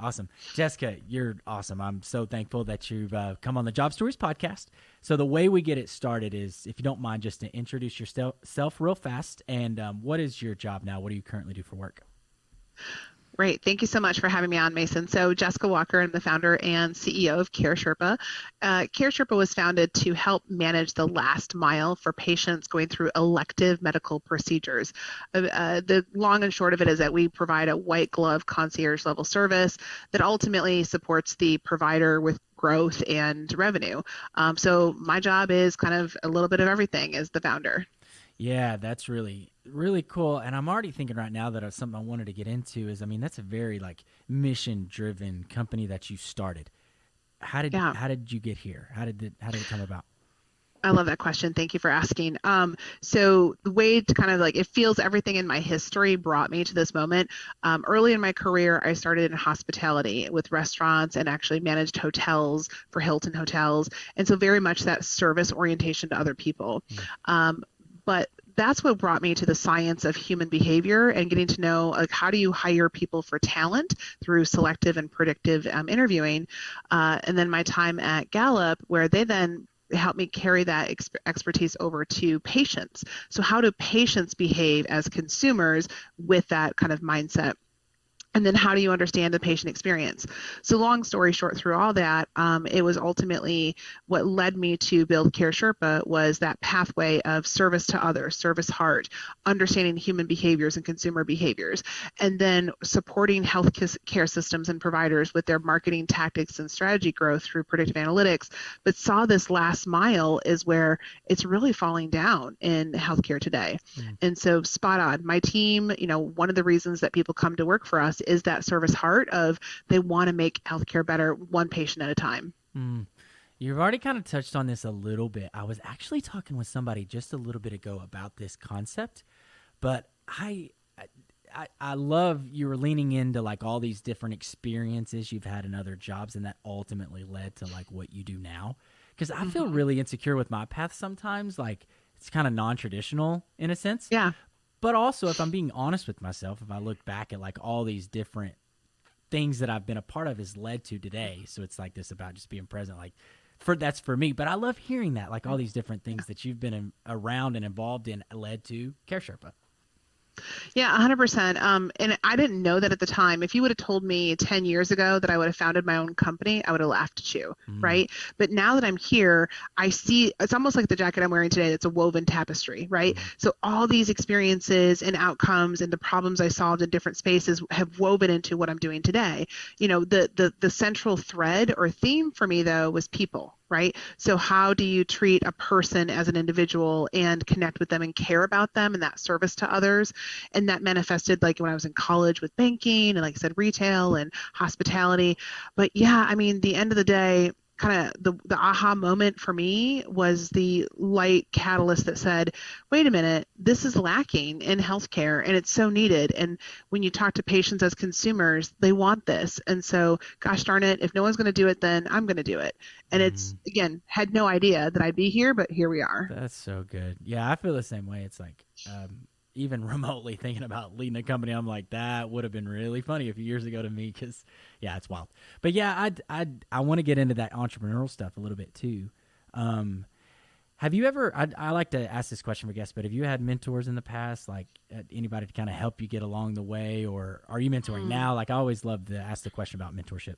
Awesome. Jessica, you're awesome. I'm so thankful that you've come on the Job Stories podcast. So the way we get it started is, if you don't mind, just to introduce yourself real fast. And what is your job now? What do you currently do for work? Great. Thank you so much for having me on, Mason. So Jessica Walker, I'm the founder and CEO of Care Sherpa. Care Sherpa was founded to help manage the last mile for patients going through elective medical procedures. The long and short of it is that we provide a white glove concierge level service that ultimately supports the provider with growth and revenue. So my job is kind of a little bit of everything as the founder. Yeah, that's really, really cool. And I'm already thinking right now that something I wanted to get into is, I mean, that's a very like mission-driven company that you started. How did you get here? How did it come about? I love that question. Thank you for asking. So the way to kind of like, it feels everything in my history brought me to this moment. Early in my career, I started in hospitality with restaurants and actually managed hotels for Hilton Hotels. And so very much that service orientation to other people. But that's what brought me to the science of human behavior and getting to know like how do you hire people for talent through selective and predictive interviewing. And then my time at Gallup, where they then helped me carry that expertise over to patients. So how do patients behave as consumers with that kind of mindset? And then how do you understand the patient experience? So long story short, through all that, it was ultimately what led me to build Care Sherpa was that pathway of service to others, service heart, understanding human behaviors and consumer behaviors, and then supporting health care systems and providers with their marketing tactics and strategy growth through predictive analytics, but saw this last mile is where it's really falling down in healthcare today. And so spot on. My team, one of the reasons that people come to work for us is that service heart of they want to make healthcare better one patient at a time. You've already kind of touched on this a little bit. I was actually talking with somebody just a little bit ago about this concept, but I love you were leaning into like all these different experiences you've had in other jobs, and that ultimately led to like what you do now. Because I feel really insecure with my path sometimes. Like it's kind of non-traditional in a sense. Yeah. But also, if I'm being honest with myself, if I look back at like all these different things that I've been a part of has led to today. So it's like this about just being present, like that's for me. But I love hearing that, like all these different things that you've been around and involved in led to Care Sherpa. Yeah, 100%. And I didn't know that at the time. If you would have told me 10 years ago that I would have founded my own company, I would have laughed at you, right? But now that I'm here, I see it's almost like the jacket I'm wearing today. It's a woven tapestry, right? So all these experiences and outcomes and the problems I solved in different spaces have woven into what I'm doing today. The central thread or theme for me, though, was people. Right? So how do you treat a person as an individual and connect with them and care about them and that service to others? And that manifested like when I was in college with banking and like I said, retail and hospitality. But yeah, I mean, the end of the day, kind of the aha moment for me was the light catalyst that said, wait a minute, this is lacking in healthcare and it's so needed. And when you talk to patients as consumers, they want this. And so, gosh darn it, if no one's going to do it, then I'm going to do it. And it's, again, had no idea that I'd be here, but here we are. That's so good. Yeah, I feel the same way. It's like, even remotely thinking about leading a company, I'm like, that would have been really funny a few years ago to me because, yeah, it's wild. But yeah, I want to get into that entrepreneurial stuff a little bit too. Have you ever, I like to ask this question for guests, but have you had mentors in the past, like anybody to kind of help you get along the way, or are you mentoring now? Like I always love to ask the question about mentorship.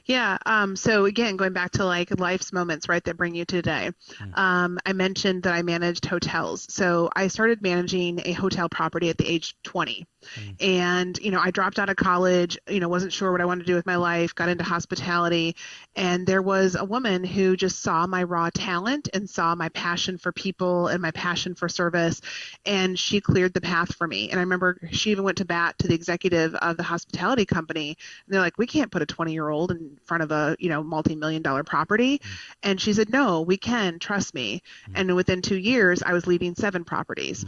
Yeah. So again, going back to like life's moments, right, that bring you to today. I mentioned that I managed hotels. So I started managing a hotel property at the age of 20. And, I dropped out of college, wasn't sure what I wanted to do with my life, got into hospitality. And there was a woman who just saw my raw talent and saw my passion for people and my passion for service. And she cleared the path for me. And I remember she even went to bat to the executive of the hospitality company. And they're like, we can't put a 20-year-old in front of a, multi-million-dollar property. And she said, no, we can, trust me. And within 2 years, I was leading 7 properties.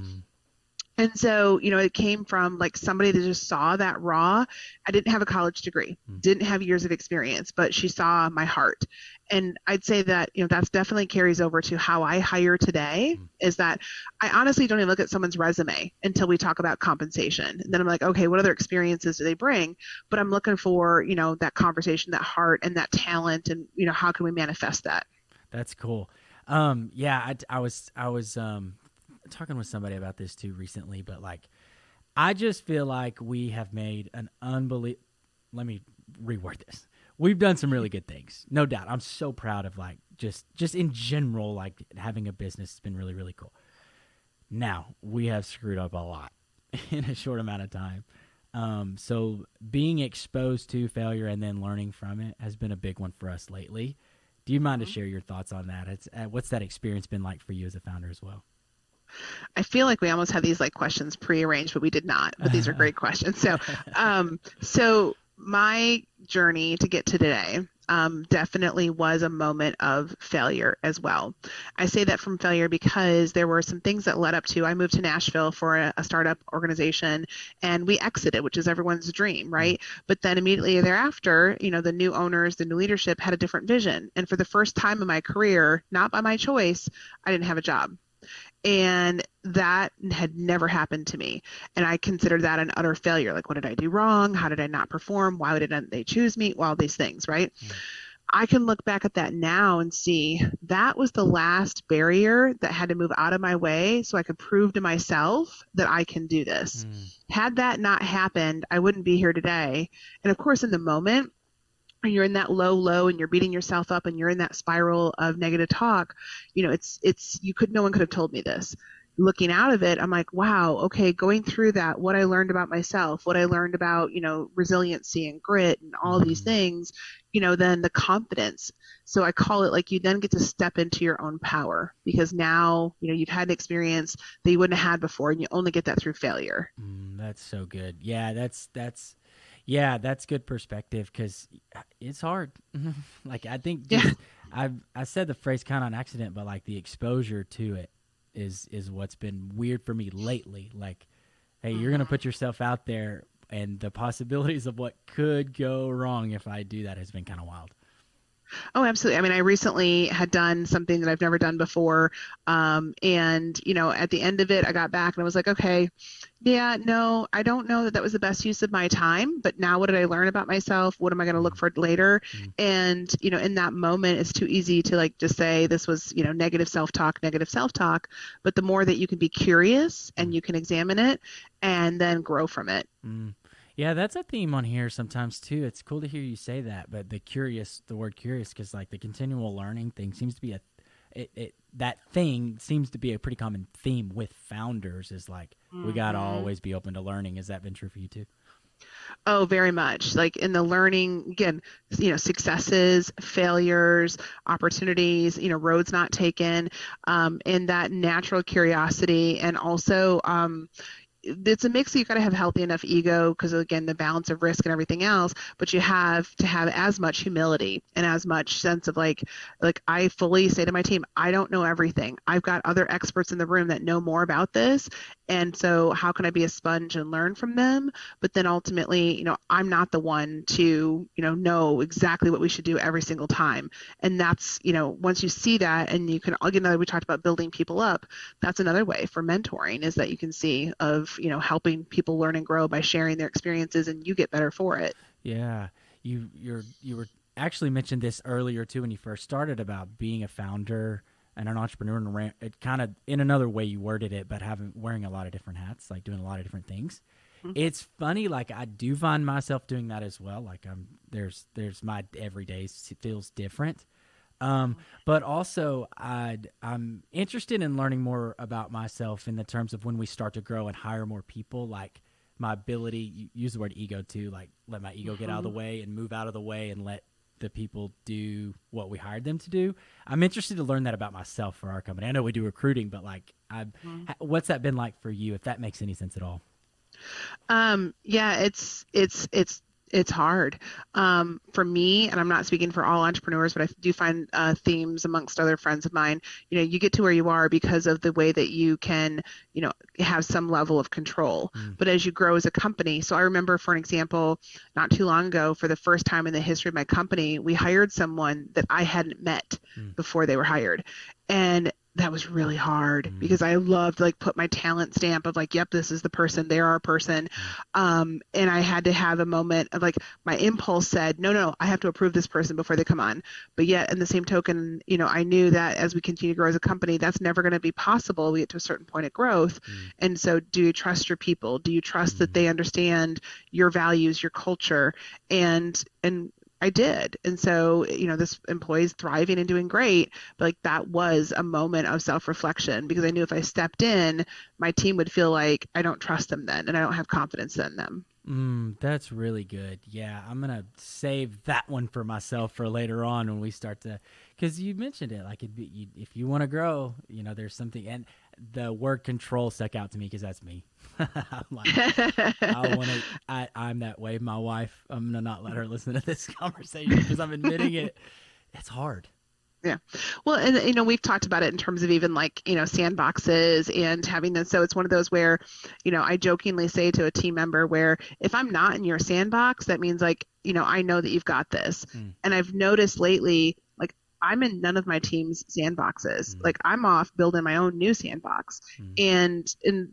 And so, it came from like somebody that just saw that raw. I didn't have a college degree, Mm, didn't have years of experience, but she saw my heart. And I'd say that, that's definitely carries over to how I hire today, mm. is that I honestly don't even look at someone's resume until we talk about compensation. And then I'm like, okay, what other experiences do they bring? But I'm looking for, that conversation, that heart and that talent, and, how can we manifest that? That's cool. Yeah, I was talking with somebody about this too recently, but like, I just feel like we have made an unbelievable. Let me reword this. We've done some really good things, no doubt. I'm so proud of like just in general, like having a business has been really really cool. Now we have screwed up a lot in a short amount of time. So being exposed to failure and then learning from it has been a big one for us lately. Do you mind to Mhm. share your thoughts on that? It's what's that experience been like for you as a founder as well? I feel like we almost had these like questions prearranged, but we did not. But these are great questions. So my journey to get to today definitely was a moment of failure as well. I say that from failure because there were some things that led up to. I moved to Nashville for a startup organization, and we exited, which is everyone's dream, Mm, right? But then immediately thereafter, the new owners, the new leadership had a different vision, and for the first time in my career, not by my choice, I didn't have a job. And that had never happened to me. And I considered that an utter failure. Like, what did I do wrong? How did I not perform? Why didn't they choose me? Well, these things, right? mm, I can look back at that now and see that was the last barrier that had to move out of my way so I could prove to myself that I can do this. mm, Had that not happened, I wouldn't be here today. And of course, in the moment, and you're in that low and you're beating yourself up and you're in that spiral of negative talk, no one could have told me this. Looking out of it, I'm like, wow, okay, going through that, what I learned about myself, what I learned about, resiliency and grit and all these mm. things, then the confidence. So I call it like you then get to step into your own power because now, you've had an experience that you wouldn't have had before, and you only get that through failure. That's so good. Yeah, that's good perspective because it's hard. Like I think Yeah. just I said the phrase kind of on accident, but like the exposure to it is what's been weird for me lately. Like, hey, you're gonna Mhm. put yourself out there, and the possibilities of what could go wrong if I do that has been kind of wild. Oh, absolutely. I mean, I recently had done something that I've never done before. And, at the end of it, I got back and I was like, okay, yeah, no, I don't know that that was the best use of my time. But now what did I learn about myself? What am I going to look Mm, for later? mm, And, in that moment, it's too easy to like just say this was, negative self-talk, negative self-talk. But the more that you can be curious and mm. you can examine it and then grow from it. Mm. Yeah, that's a theme on here sometimes too. It's cool to hear you say that, but the word curious, because like the continual learning thing seems to be that thing seems to be a pretty common theme with founders. Is like we gotta Mhm. always be open to learning. Has that been true for you too? Oh, very much. Like in the learning, again, successes, failures, opportunities, roads not taken, and that natural curiosity. And also, it's a mix. You got to have healthy enough ego because again, the balance of risk and everything else. But you have to have as much humility and as much sense of like I fully say to my team, I don't know everything. I've got other experts in the room that know more about this, and so how can I be a sponge and learn from them? But then ultimately, I'm not the one to know exactly what we should do every single time. And that's once you see that, and you can again, we talked about building people up. That's another way for mentoring is that you can see of helping people learn and grow by sharing their experiences and you get better for it. Yeah, you were actually mentioned this earlier too when you first started about being a founder and an entrepreneur, and it kind of in another way you worded it, but having wearing a lot of different hats, like doing a lot of different things. Mhm. It's funny, like I do find myself doing that as well. Like there's my everyday feels different. But also I'm interested in learning more about myself in the terms of when we start to grow and hire more people, like my ability, you use the word ego too, like let my ego get out of the Mhm. way and move out of the way and let the people do what we hired them to do. I'm interested to learn that about myself for our company. I know we do recruiting, but like Mhm. what's that been like for you, if that makes any sense at all? Yeah, it's It's hard. For me, and I'm not speaking for all entrepreneurs, but I do find themes amongst other friends of mine. You get to where you are because of the way that you can, have some level of control. Mm, But as you grow as a company, so I remember, for an example, not too long ago, for the first time in the history of my company, we hired someone that I hadn't met mm, before they were hired. And that was really hard mm, because I loved like put my talent stamp of like, yep, this is the person, they're our person. mm, And I had to have a moment of like my impulse said, no, no, I have to approve this person before they come on. But yet in the same token, I knew that as we continue to grow as a company, that's never going to be possible. We get to a certain point of growth. mm, And so do you trust your people? Do you trust that mm. they understand your values, your culture? And I did. And so, this employee's thriving and doing great. But like that was a moment of self-reflection because I knew if I stepped in, my team would feel like I don't trust them then and I don't have confidence in them. That's really good. Yeah, I'm gonna save that one for myself for later on when we start to, because you mentioned it. Like, if you want to grow, there's something, and the word control stuck out to me because that's me. I'm like, I want to. I'm that way. My wife. I'm gonna not let her listen to this conversation because I'm admitting it. It's hard. Yeah. Well, and we've talked about it in terms of even like, sandboxes and having them. So it's one of those where, I jokingly say to a team member where if I'm not in your sandbox, that means like, I know that you've got this. Mm, And I've noticed lately, like I'm in none of my team's sandboxes. mm, Like I'm off building my own new sandbox. mm, And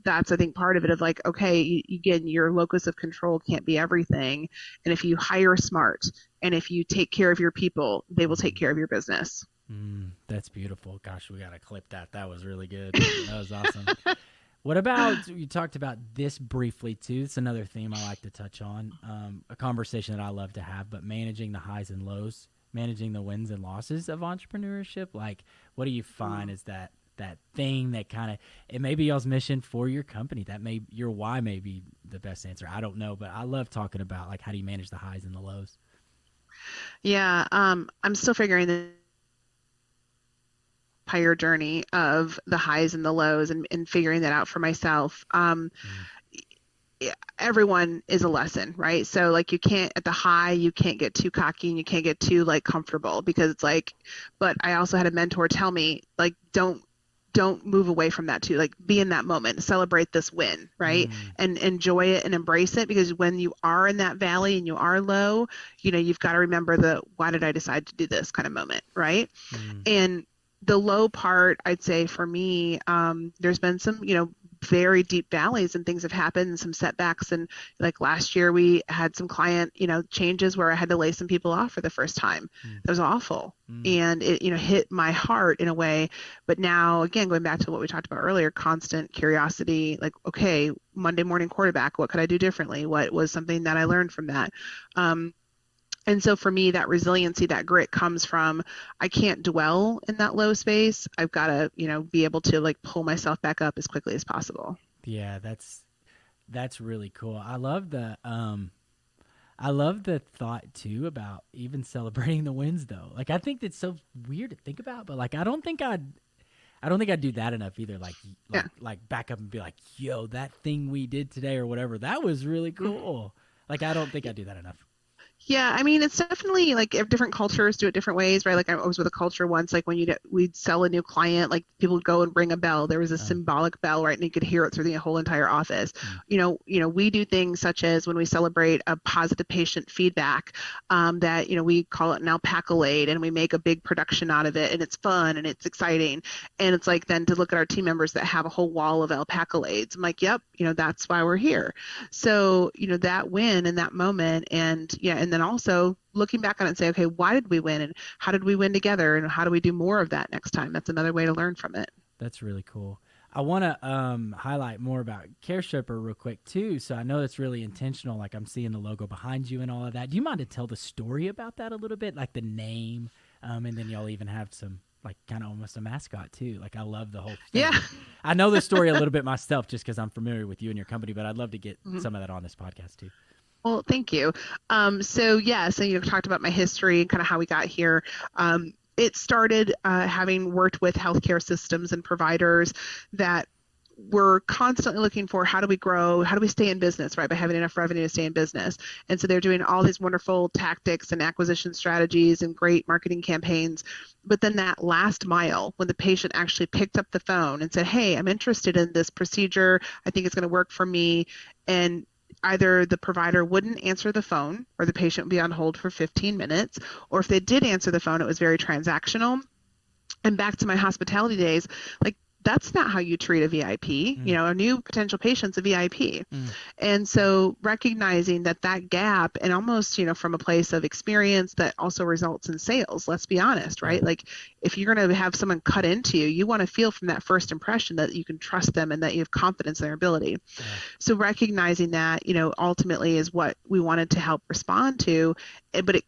that's, I think, part of it of like, okay, again, your locus of control can't be everything. And if you hire smart and if you take care of your people, they will take mm. care of your business. That's beautiful. Gosh, we gotta clip that. That was really good. That was awesome. What about, you talked about this briefly too. It's another theme I like to touch on. A conversation that I love to have, but managing the highs and lows, managing the wins and losses of entrepreneurship. Like, what do you find is that thing that kind of, it may be y'all's mission for your company. That may, your why may be the best answer. I don't know, but I love talking about like how do you manage the highs and the lows. Yeah, I'm still figuring the entire journey of the highs and the lows and figuring that out for myself. Mm, Everyone is a lesson, right? So like you can't at the high, you can't get too cocky and you can't get too like comfortable because it's like, but I also had a mentor tell me like, don't move away from that too. Like be in that moment, celebrate this win, right? mm, And enjoy it and embrace it because when you are in that valley and you are low, you've got to remember the why did I decide to do this kind of moment, right? mm, And the low part, I'd say for me, there's been some, very deep valleys and things have happened and some setbacks. And like last year, we had some client, changes where I had to lay some people off for the first time. mm, That was awful. mm, And it, hit my heart in a way. But now, again, going back to what we talked about earlier, constant curiosity, like, okay, Monday morning quarterback, what could I do differently? What was something that I learned from that? And so for me, that resiliency, that grit comes from I can't dwell in that low space. I've got to, be able to like pull myself back up as quickly as possible. yeah, that's really cool. I love the thought too about even celebrating the wins though. Like I think that's so weird to think about, but like I don't think I'd do that enough either. Like Yeah. like back up and be like, yo, that thing we did today or whatever, that was really cool. Like I don't think I'd do that enough. Yeah, I mean, it's definitely like if different cultures do it different ways, right? Like I was with a culture once, like when we'd sell a new client, like people would go and ring a bell. There was a Um, symbolic bell, right? And you could hear it through the whole entire office. mm, We do things such as when we celebrate a positive patient feedback, that, we call it an alpacalade and we make a big production out of it and it's fun and it's exciting. And it's like then to look at our team members that have a whole wall of alpacalades. I'm like, yep, that's why we're here. So, that win in that moment and yeah, and then also looking back on it and say, okay, why did we win and how did we win together and how do we do more of that next time? That's another way to learn from it. that's really cool. I want to highlight more about Care Sherpa real quick too. So I know it's really intentional. Like I'm seeing the logo behind you and all of that. Do you mind to tell the story about that a little bit, like the name, and then y'all even have some like kind of almost a mascot too. Like I love the whole thing. Yeah. I know the story a little bit myself just because I'm familiar with you and your company, but I'd love to get Mhm. some of that on this podcast too. Well, thank you. So yeah, so you talked about my history and kind of how we got here. It started having worked with healthcare systems and providers that we're constantly looking for how do we grow, how do we stay in business, right? By having enough revenue to stay in business. And so they're doing all these wonderful tactics and acquisition strategies and great marketing campaigns. But then that last mile, when the patient actually picked up the phone and said, hey, I'm interested in this procedure, I think it's going to work for me. And either the provider wouldn't answer the phone or the patient would be on hold for 15 minutes. Or if they did answer the phone, it was very transactional. And back to my hospitality days, like that's not how you treat a VIP. A new potential patient's a VIP. And so recognizing that gap, and almost, from a place of experience that also results in sales, let's be honest, right? Like if you're going to have someone cut into you, you want to feel from that first impression that you can trust them and that you have confidence in their ability. So recognizing that, ultimately is what we wanted to help respond to, but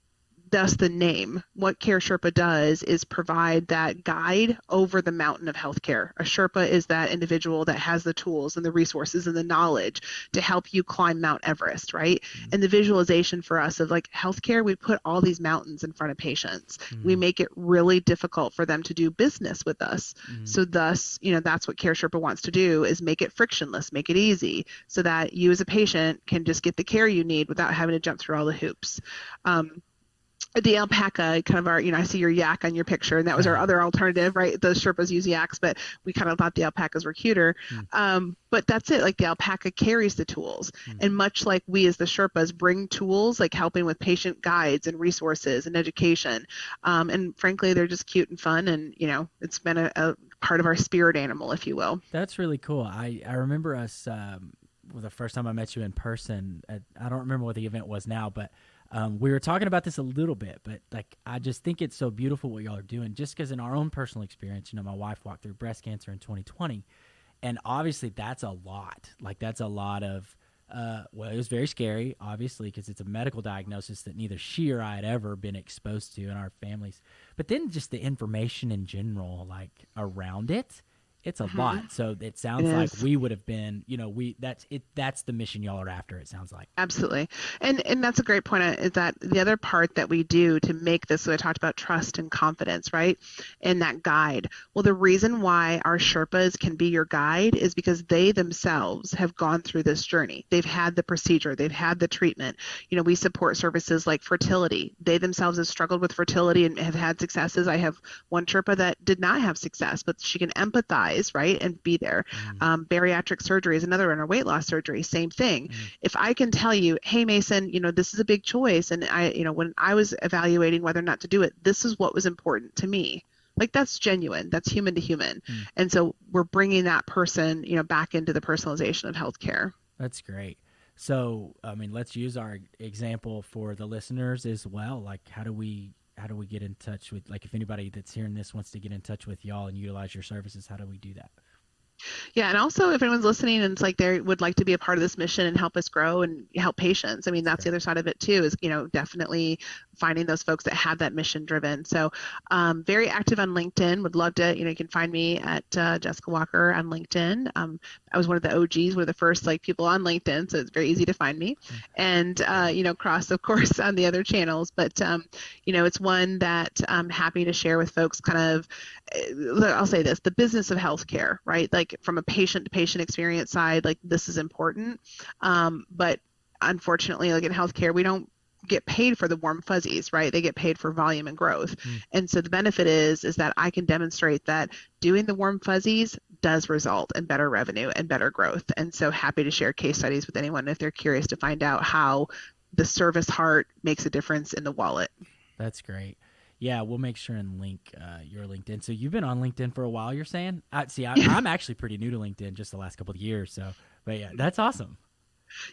thus the name. What Care Sherpa does is provide that guide over the mountain of healthcare. A Sherpa is that individual that has the tools and the resources and the knowledge to help you climb Mount Everest, right? And the visualization for us of like healthcare, we put all these mountains in front of patients. We make it really difficult for them to do business with us. So thus, that's what Care Sherpa wants to do, is make it frictionless, make it easy, so that you as a patient can just get the care you need without having to jump through all the hoops. The alpaca, kind of our, I see your yak on your picture, and that was our other alternative, right? Those Sherpas use yaks, but we kind of thought the alpacas were cuter. But that's it. Like the alpaca carries the tools. And much like we as the Sherpas bring tools, like helping with patient guides and resources and education. And frankly, they're just cute and fun. And, it's been a part of our spirit animal, if you will. That's really cool. I remember us, well, the first time I met you in person, I don't remember what the event was now, but we were talking about this a little bit, but like I just think it's so beautiful what y'all are doing, just because in our own personal experience, my wife walked through breast cancer in 2020, and obviously that's a lot. Like that's a lot of, well, it was very scary, obviously, because it's a medical diagnosis that neither she or I had ever been exposed to in our families. But then just the information in general, like around it, it's a lot. So it sounds like we would have been, that's the mission y'all are after, it sounds like. Absolutely. And that's a great point, is that the other part that we do to make this, so I talked about trust and confidence, right? And that guide. Well, the reason why our Sherpas can be your guide is because they themselves have gone through this journey. They've had the procedure, they've had the treatment. We support services like fertility. They themselves have struggled with fertility and have had successes. I have one Sherpa that did not have success, but she can empathize, right, and be there. Bariatric surgery is another one, or weight loss surgery, same thing. If I can tell you, hey Mason, this is a big choice, and I, when I was evaluating whether or not to do it, this is what was important to me. Like that's genuine, that's human to human. And so we're bringing that person, back into the personalization of healthcare. That's great. So, let's use our example for the listeners as well. Like, how do we get in touch with, like, if anybody that's hearing this wants to get in touch with y'all and utilize your services, how do we do that? Yeah, and also if anyone's listening and it's like they would like to be a part of this mission and help us grow and help patients, that's the other side of it too, is definitely finding those folks that have that mission driven. So very active on LinkedIn. Would love to, you can find me at Jessica Walker on LinkedIn. I was one of the OGs, one of the first people on LinkedIn, so it's very easy to find me. And Cross, of course, on the other channels, but it's one that I'm happy to share with folks. Kind of, I'll say this: the business of healthcare, right? Like from a patient-to-patient experience side, like this is important. But unfortunately, like in healthcare, we don't get paid for the warm fuzzies, right? They get paid for volume and growth. And so the benefit is that I can demonstrate that doing the warm fuzzies does result in better revenue and better growth. And so happy to share case studies with anyone if they're curious to find out how the service heart makes a difference in the wallet. That's great. Yeah, we'll make sure and link your LinkedIn. So you've been on LinkedIn for a while, you're saying? I'm actually pretty new to LinkedIn, just the last couple of years. So, but yeah, that's awesome.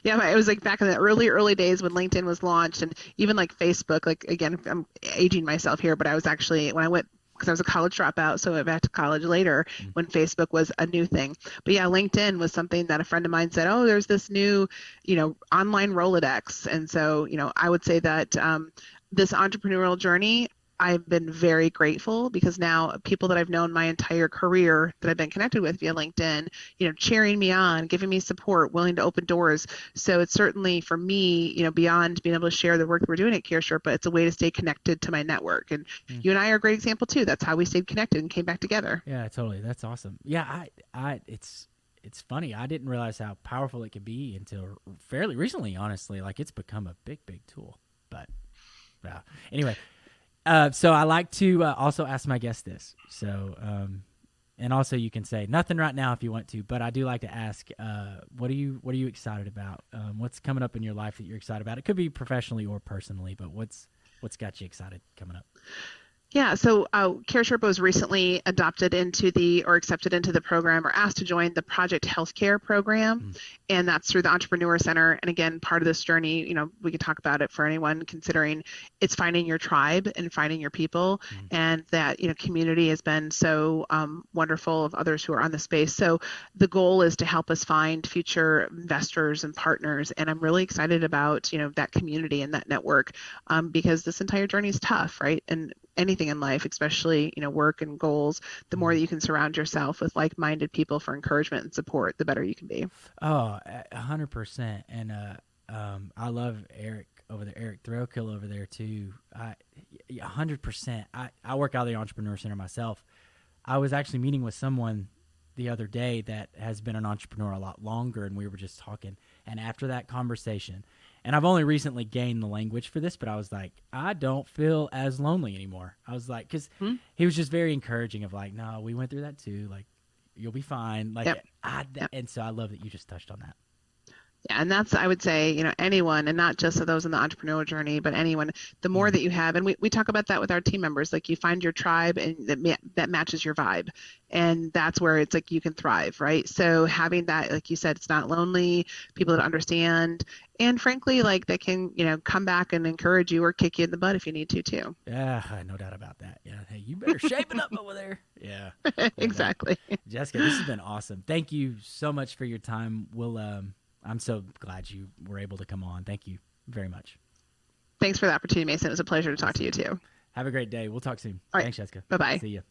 Yeah, it was like back in the early days when LinkedIn was launched, and even like Facebook. Like again, I'm aging myself here, but I was actually, when I went, because I was a college dropout, so I went back to college later when Facebook was a new thing. But yeah, LinkedIn was something that a friend of mine said, oh, there's this new, online Rolodex. And so, I would say that this entrepreneurial journey, I've been very grateful, because now people that I've known my entire career that I've been connected with via LinkedIn, cheering me on, giving me support, willing to open doors. So it's certainly for me, beyond being able to share the work that we're doing at Care Sherpa, it's a way to stay connected to my network. And you and I are a great example too. That's how we stayed connected and came back together. Yeah, totally. That's awesome. Yeah, it's funny. I didn't realize how powerful it could be until fairly recently, honestly. Like, it's become a big, big tool. But anyway, so I like to also ask my guests this. So, and also you can say nothing right now if you want to, but I do like to ask, what are you excited about? What's coming up in your life that you're excited about? It could be professionally or personally, but what's got you excited coming up? Yeah, so Care Sherpa was recently accepted into the program or asked to join the Project Healthcare program, and that's through the Entrepreneur Center. And again, part of this journey, we can talk about it for anyone considering it's finding your tribe and finding your people, and that community has been so wonderful of others who are on the space. So the goal is to help us find future investors and partners, and I'm really excited about that community and that network because this entire journey is tough, right? And anything in life, especially work and goals, the more that you can surround yourself with like-minded people for encouragement and support, the better you can be. Oh, 100%. And I love Eric over there, Eric Throwkill over there too. 100%. I work out of the Entrepreneur Center myself. I was actually meeting with someone the other day that has been an entrepreneur a lot longer, and we were just talking. And after that conversation, and I've only recently gained the language for this, but I was like, I don't feel as lonely anymore. I was like, because he was just very encouraging of like, no, we went through that too. Like, you'll be fine. Like, and so I love that you just touched on that. Yeah, and that's, I would say, anyone, and not just those in the entrepreneurial journey, but anyone, the more that you have, and we talk about that with our team members, like you find your tribe and that matches your vibe. And that's where it's like you can thrive, right? So having that, like you said, it's not lonely, people that understand, and frankly, like they can, come back and encourage you or kick you in the butt if you need to too. Yeah, no doubt about that. Yeah, hey, you better shape it up over there. Yeah. Exactly. Jessica, this has been awesome. Thank you so much for your time. I'm so glad you were able to come on. Thank you very much. Thanks for the opportunity, Mason. It was a pleasure to talk to you too. Have a great day. We'll talk soon. All right. Thanks, Jessica. Bye-bye. See you.